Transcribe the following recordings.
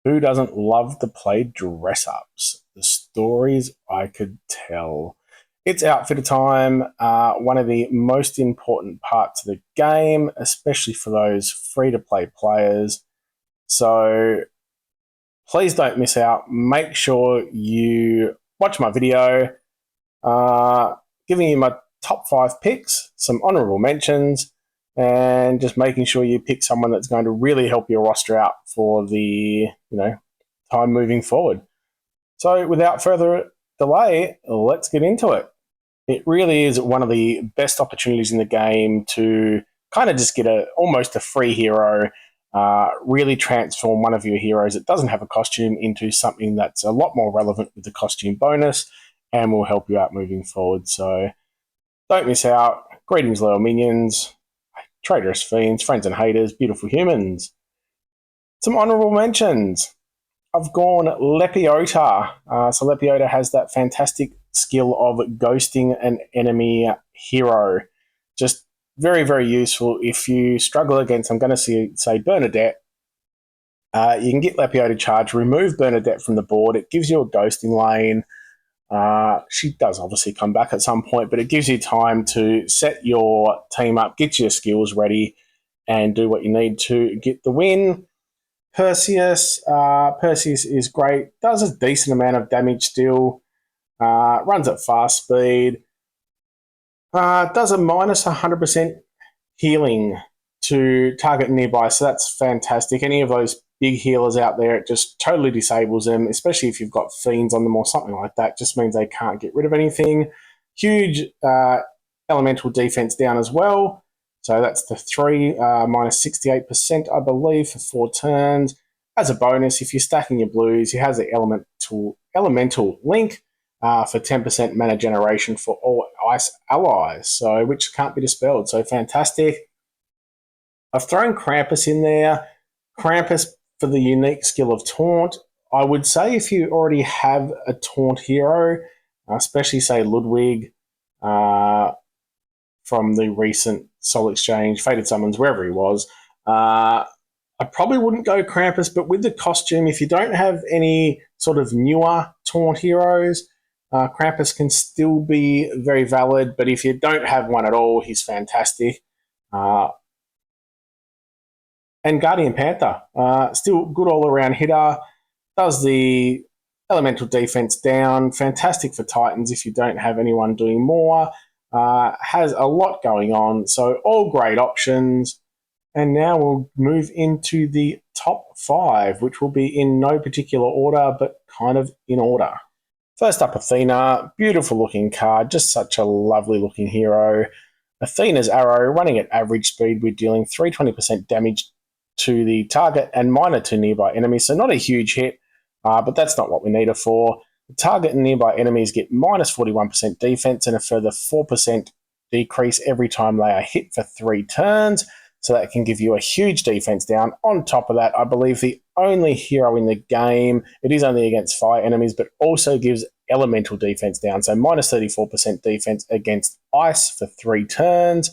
Who doesn't love to play dress ups? The stories I could tell. It's outfitter time, one of the most important parts of the game, especially for those free to play players. So please don't miss out. Make sure you watch my video, giving you my top 5 picks, some honourable mentions, and just making sure you pick someone that's going to really help your roster out for the time moving forward. So without further delay, let's get into it. It really is one of the best opportunities in the game to kind of just get almost a free hero, really transform one of your heroes that doesn't have a costume into something that's a lot more relevant with the costume bonus and will help you out moving forward. So don't miss out. Greetings, loyal minions, traitorous fiends, friends and haters, beautiful humans. Some honourable mentions. I've gone Lepiota. So Lepiota has that fantastic skill of ghosting an enemy hero. Just very, very useful if you struggle against, I'm going to say Bernadette. You can get Lepiota charge, remove Bernadette from the board. It gives you a ghosting lane. She does obviously come back at some point, but it gives you time to set your team up, get your skills ready, and do what you need to get the win. Perseus. Perseus is great. Does a decent amount of damage still. Runs at fast speed. Does a minus 100% healing to target nearby, so that's fantastic. Any of those big healers out there, it just totally disables them, especially if you've got fiends on them or something like that. Just means they can't get rid of anything. Huge elemental defense down as well. So that's the 3, minus 68%, I believe, for 4 turns. As a bonus, if you're stacking your blues, he has an elemental link for 10% mana generation for all ice allies, so which can't be dispelled. So fantastic. I've thrown Krampus in there. Krampus for the unique skill of Taunt. I would say if you already have a Taunt hero, especially say Ludwig from the recent Soul Exchange, Fated Summons, wherever he was, I probably wouldn't go Krampus, but with the costume, if you don't have any sort of newer Taunt heroes, Krampus can still be very valid, but if you don't have one at all, he's fantastic. And Guardian Panther, still good all-around hitter, does the elemental defense down, fantastic for Titans if you don't have anyone doing more, has a lot going on, so all great options. And now we'll move into the top 5, which will be in no particular order, but kind of in order. First up, Athena. Beautiful looking card, just such a lovely looking hero. Athena's arrow, running at average speed, we're dealing 320% damage to the target and minor to nearby enemies, so not a huge hit, but that's not what we need her for. The target and nearby enemies get minus 41% defense and a further 4% decrease every time they are hit for 3 turns. So that can give you a huge defense down. On top of that, I believe the only hero in the game, it is only against fire enemies, but also gives elemental defense down. So minus 34% defense against ice for 3 turns.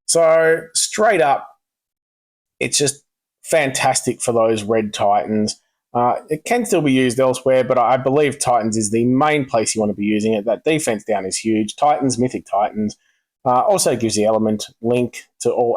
So straight up, it's just fantastic for those red Titans. It can still be used elsewhere, but I believe Titans is the main place you want to be using it. That defense down is huge. Titans, Mythic Titans. Also gives the element link to all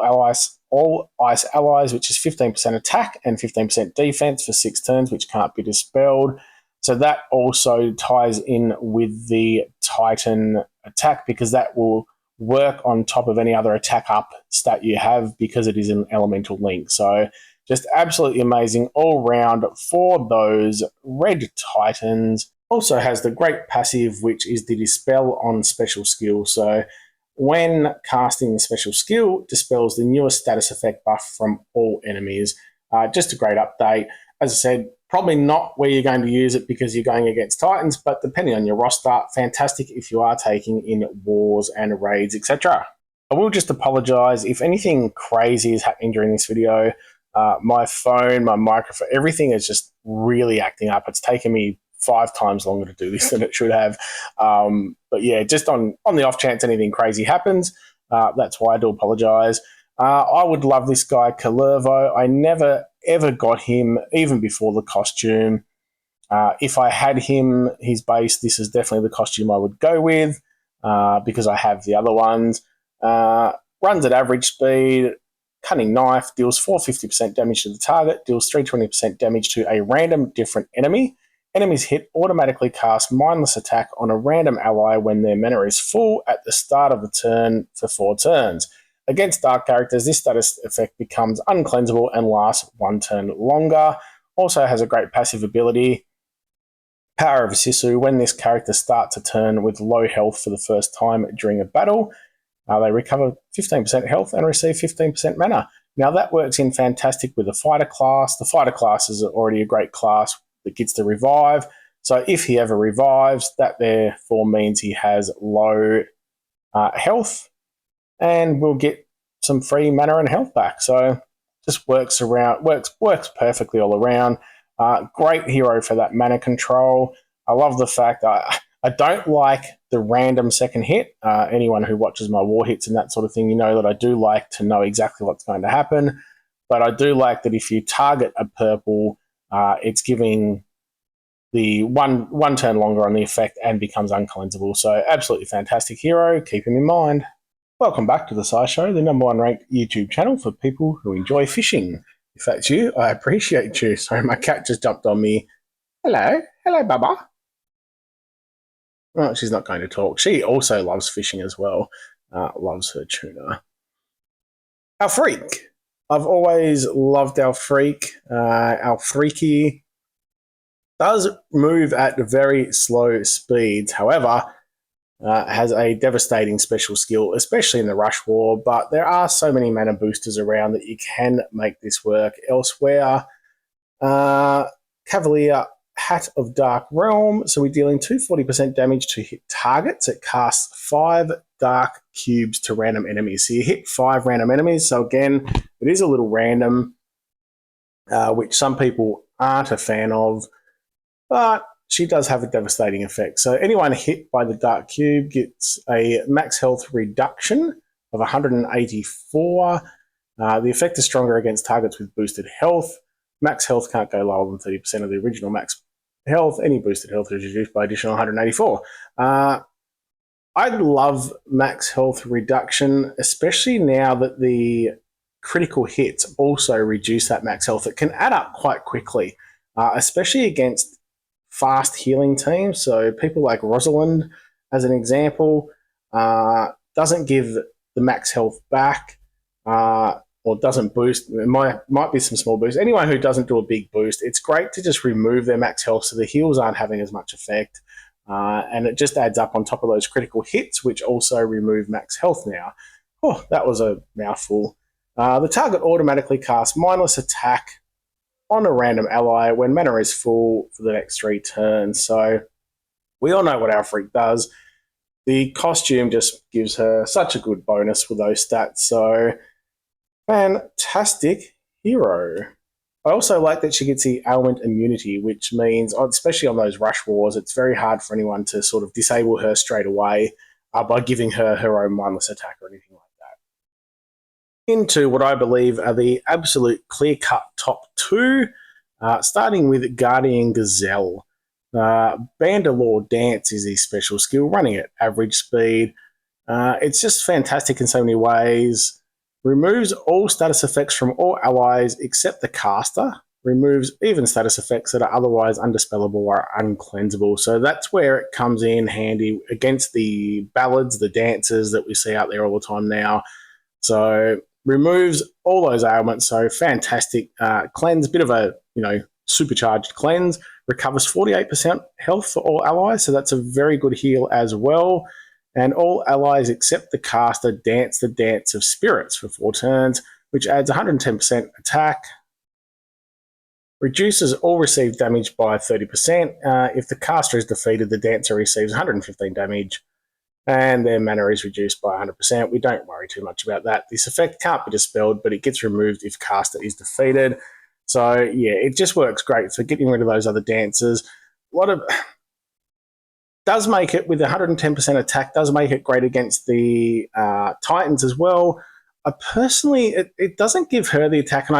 ice allies, which is 15% attack and 15% defense for 6 turns, which can't be dispelled. So that also ties in with the Titan attack, because that will work on top of any other attack up stat you have, because it is an elemental link. So just absolutely amazing all round for those red Titans. Also has the great passive, which is the dispel on special skill. So when casting the special skill, dispels the newest status effect buff from all enemies. Just a great update. As I said, probably not where you're going to use it because you're going against Titans, but depending on your roster, fantastic if you are taking in wars and raids, etc. I will just apologise if anything crazy is happening during this video. My phone, my microphone, everything is just really acting up. It's taken me 5 times longer to do this than it should have. But yeah, just on the off chance anything crazy happens, that's why I do apologise. I would love this guy, Kalervo. I never ever got him, even before the costume. If I had him, his base, this is definitely the costume I would go with because I have the other ones. Runs at average speed, cutting knife, deals 450% damage to the target, deals 320% damage to a random different enemy. Enemies hit automatically cast mindless attack on a random ally when their mana is full at the start of the turn for 4 turns. Against dark characters, this status effect becomes uncleansable and lasts 1 turn longer. Also has a great passive ability, Power of Sisu. When this character starts a turn with low health for the first time during a battle, they recover 15% health and receive 15% mana. Now that works in fantastic with the fighter class. The fighter class is already a great class that gets to revive. So if he ever revives, that therefore means he has low health and will get some free mana and health back. So just works perfectly all around. Great hero for that mana control. I love the fact I don't like the random second hit. Anyone who watches my war hits and that sort of thing, you know that I do like to know exactly what's going to happen. But I do like that if you target a purple, it's giving the one turn longer on the effect and becomes uncleansable. So absolutely fantastic hero. Keep him in mind. Welcome back to the SciShow, the #1 ranked YouTube channel for people who enjoy fishing. If that's you, I appreciate you. Sorry, my cat just jumped on me. Hello, Bubba. Well, she's not going to talk. She also loves fishing as well. Loves her tuna. Alfreak. I've always loved Alfreak. Alfreaky does move at very slow speeds. However, has a devastating special skill, especially in the Rush War, but there are so many mana boosters around that you can make this work elsewhere. Cavalier, Hat of Dark Realm. So we're dealing 240% damage to hit targets. It casts 5 dark cubes to random enemies. So you hit 5 random enemies. So again, it is a little random, which some people aren't a fan of, but she does have a devastating effect. So anyone hit by the Dark Cube gets a max health reduction of 184. The effect is stronger against targets with boosted health. Max health can't go lower than 30% of the original max health. Any boosted health is reduced by additional 184. I love max health reduction, especially now that the critical hits also reduce that max health. It can add up quite quickly, especially against fast healing teams. So people like Rosalind, as an example, doesn't give the max health back or doesn't boost. It might be some small boost. Anyone who doesn't do a big boost, it's great to just remove their max health so the heals aren't having as much effect. And it just adds up on top of those critical hits, which also remove max health now. Oh, that was a mouthful. The target automatically casts mindless attack on a random ally when mana is full for the next 3 turns. So we all know what Alfreak does. The costume just gives her such a good bonus with those stats. So fantastic hero. I also like that she gets the ailment immunity, which means, especially on those rush wars, it's very hard for anyone to sort of disable her straight away by giving her her own mindless attack or anything like that. Into what I believe are the absolute clear-cut top 2, starting with Guardian Gazelle. Bandalore Dance is his special skill, running at average speed. It's just fantastic in so many ways. Removes all status effects from all allies except the caster. Removes even status effects that are otherwise undispellable or uncleansable. So that's where it comes in handy against the ballads, the dancers that we see out there all the time now. So removes all those ailments. So fantastic cleanse, bit of a supercharged cleanse. Recovers 48% health for all allies. So that's a very good heal as well. And all allies except the caster dance the Dance of Spirits for 4 turns, which adds 110% attack. Reduces all received damage by 30%. If the caster is defeated, the dancer receives 115 damage, and their mana is reduced by 100%. We don't worry too much about that. This effect can't be dispelled, but it gets removed if caster is defeated. So, yeah, it just works great for getting rid of those other dancers. Does make it, with 110% attack, does make it great against the Titans as well. Personally, it doesn't give her the attack, and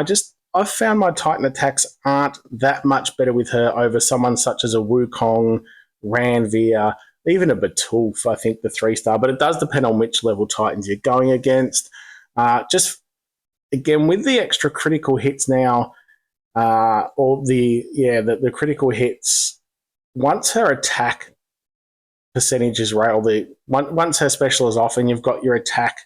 I've found my Titan attacks aren't that much better with her over someone such as a Wukong, Ranveer, even a Batulf, I think the 3-star, but it does depend on which level Titans you're going against. Just again, with the extra critical hits now, or the critical hits, once her attack percentage is raised, once her special is off and you've got your attack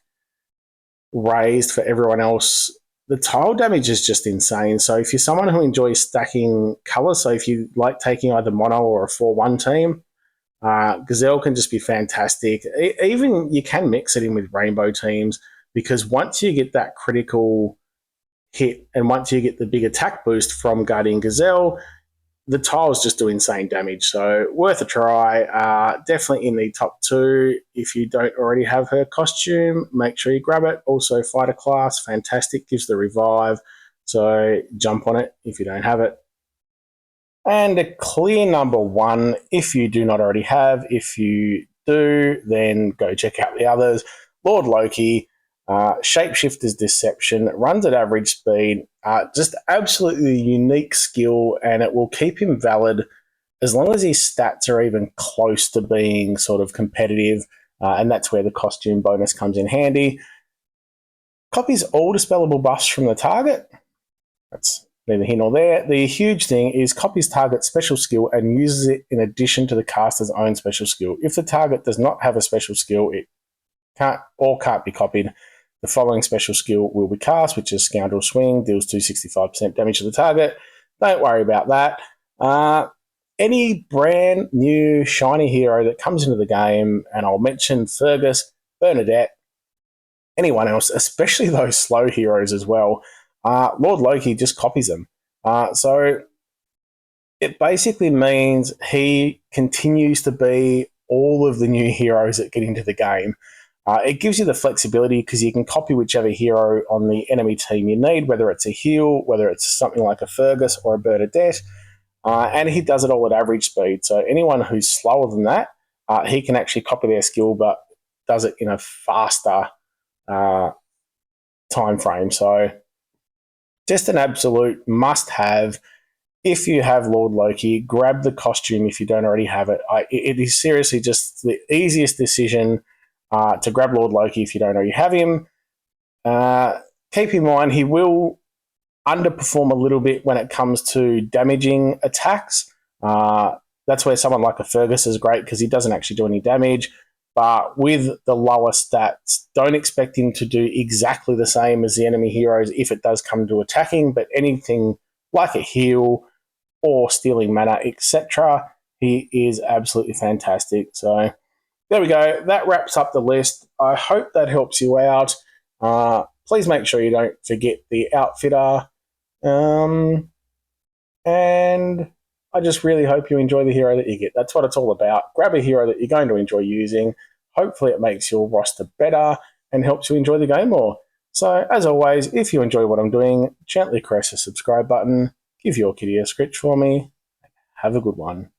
raised for everyone else, the tile damage is just insane. So if you're someone who enjoys stacking colors, so if you like taking either mono or a 4-1 team, Gazelle can just be fantastic. Even you can mix it in with rainbow teams, because once you get that critical hit and once you get the big attack boost from Guardian Gazelle, the tiles just do insane damage. So worth a try. Definitely in the top 2. If you don't already have her costume, make sure you grab it. Also fighter class, fantastic, gives the revive. So jump on it if you don't have it. And a clear number 1 if you do not already have. If you do, then go check out the others. Lord Loki, Shapeshifter's Deception, runs at average speed, just absolutely unique skill, and it will keep him valid as long as his stats are even close to being sort of competitive, and that's where the costume bonus comes in handy. Copies all dispellable buffs from the target. That's neither here nor there. The huge thing is copies target special skill and uses it in addition to the caster's own special skill. If the target does not have a special skill, it can't be copied. The following special skill will be cast, which is Scoundrel Swing, deals 265% damage to the target. Don't worry about that. Any brand new shiny hero that comes into the game, and I'll mention Fergus, Bernadette, anyone else, especially those slow heroes as well, Lord Loki just copies them. So it basically means he continues to be all of the new heroes that get into the game. It gives you the flexibility because you can copy whichever hero on the enemy team you need, whether it's a heal, whether it's something like a Fergus or a Bernadette, and he does it all at average speed. So anyone who's slower than that, he can actually copy their skill, but does it in a faster time frame. So just an absolute must-have. If you have Lord Loki, grab the costume if you don't already have it. It is seriously just the easiest decision to grab Lord Loki if you don't already have him. Keep in mind, he will underperform a little bit when it comes to damaging attacks. That's where someone like a Fergus is great because he doesn't actually do any damage. But with the lower stats, don't expect him to do exactly the same as the enemy heroes if it does come to attacking, but anything like a heal or stealing mana, etc., he is absolutely fantastic. So there we go. That wraps up the list. I hope that helps you out. Please make sure you don't forget the outfitter. And I just really hope you enjoy the hero that you get. That's what it's all about. Grab a hero that you're going to enjoy using. Hopefully it makes your roster better and helps you enjoy the game more. So as always, if you enjoy what I'm doing, gently press the subscribe button, give your kitty a scritch for me. Have a good one.